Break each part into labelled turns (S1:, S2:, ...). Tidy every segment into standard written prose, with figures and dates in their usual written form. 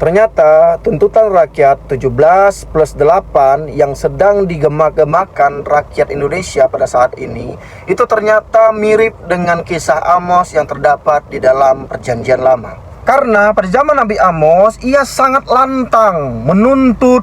S1: Ternyata tuntutan rakyat 17+8 yang sedang digema-gemakan rakyat Indonesia pada saat ini, itu ternyata mirip dengan kisah Amos yang terdapat di dalam Perjanjian Lama. Karena pada zaman Nabi Amos, ia sangat lantang menuntut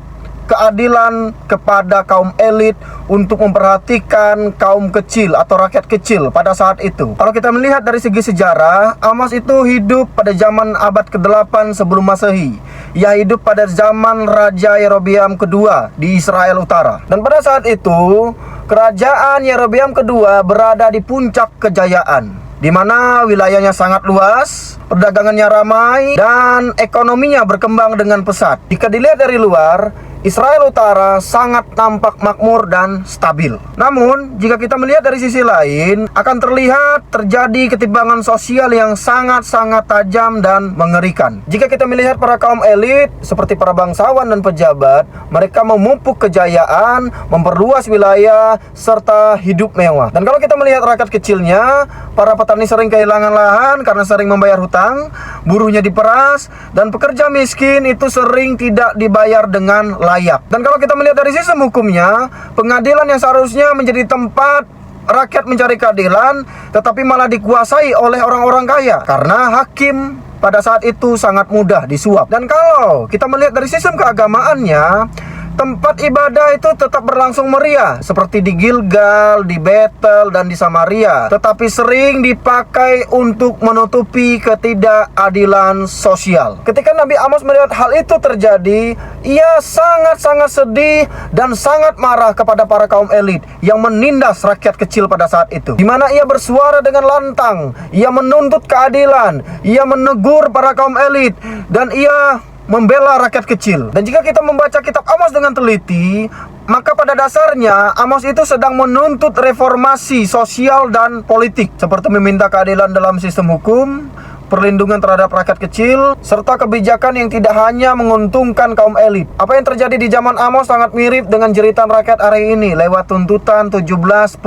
S1: keadilan kepada kaum elit untuk memperhatikan kaum kecil atau rakyat kecil pada saat itu. Kalau kita melihat dari segi sejarah, Amos itu hidup pada zaman abad ke-8 sebelum Masehi. Ia hidup pada zaman Raja Yerobeam kedua di Israel Utara. Dan pada saat itu, kerajaan Yerobeam kedua berada di puncak kejayaan, di mana wilayahnya sangat luas, perdagangannya ramai, dan ekonominya berkembang dengan pesat. Jika dilihat dari luar, Israel Utara sangat nampak makmur dan stabil. Namun, jika kita melihat dari sisi lain, akan terlihat terjadi ketimpangan sosial yang sangat-sangat tajam dan mengerikan. Jika kita melihat para kaum elit, seperti para bangsawan dan pejabat, mereka memupuk kejayaan, memperluas wilayah, serta hidup mewah. Dan kalau kita melihat rakyat kecilnya, para petani sering kehilangan lahan karena sering membayar hutang, buruhnya diperas, dan pekerja miskin itu sering tidak dibayar dengan layak. Dan kalau kita melihat dari sistem hukumnya, pengadilan yang seharusnya menjadi tempat rakyat mencari keadilan, tetapi malah dikuasai oleh orang-orang kaya, karena hakim pada saat itu sangat mudah disuap. Dan kalau kita melihat dari sistem keagamaannya, tempat ibadah itu tetap berlangsung meriah, seperti di Gilgal, di Betel, dan di Samaria. Tetapi sering dipakai untuk menutupi ketidakadilan sosial. Ketika Nabi Amos melihat hal itu terjadi, ia sangat-sangat sedih dan sangat marah kepada para kaum elit yang menindas rakyat kecil pada saat itu. Di mana ia bersuara dengan lantang, ia menuntut keadilan, ia menegur para kaum elit, dan ia membela rakyat kecil. Dan jika kita membaca kitab Amos dengan teliti, maka pada dasarnya Amos itu sedang menuntut reformasi sosial dan politik, seperti meminta keadilan dalam sistem hukum, perlindungan terhadap rakyat kecil, serta kebijakan yang tidak hanya menguntungkan kaum elit. Apa yang terjadi di zaman Amos sangat mirip dengan jeritan rakyat hari ini lewat tuntutan 17+8.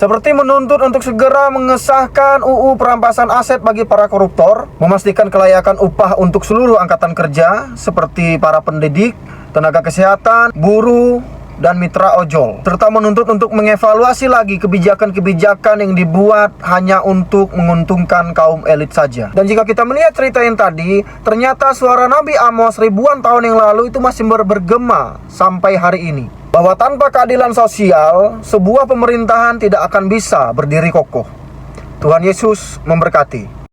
S1: Seperti menuntut untuk segera mengesahkan UU perampasan aset bagi para koruptor, memastikan kelayakan upah untuk seluruh angkatan kerja, seperti para pendidik, tenaga kesehatan, buruh, dan mitra ojol, serta menuntut untuk mengevaluasi lagi kebijakan-kebijakan yang dibuat hanya untuk menguntungkan kaum elit saja. Dan jika kita melihat cerita yang tadi, ternyata suara Nabi Amos ribuan tahun yang lalu itu masih bergema sampai hari ini, bahwa tanpa keadilan sosial, sebuah pemerintahan tidak akan bisa berdiri kokoh. Tuhan Yesus memberkati.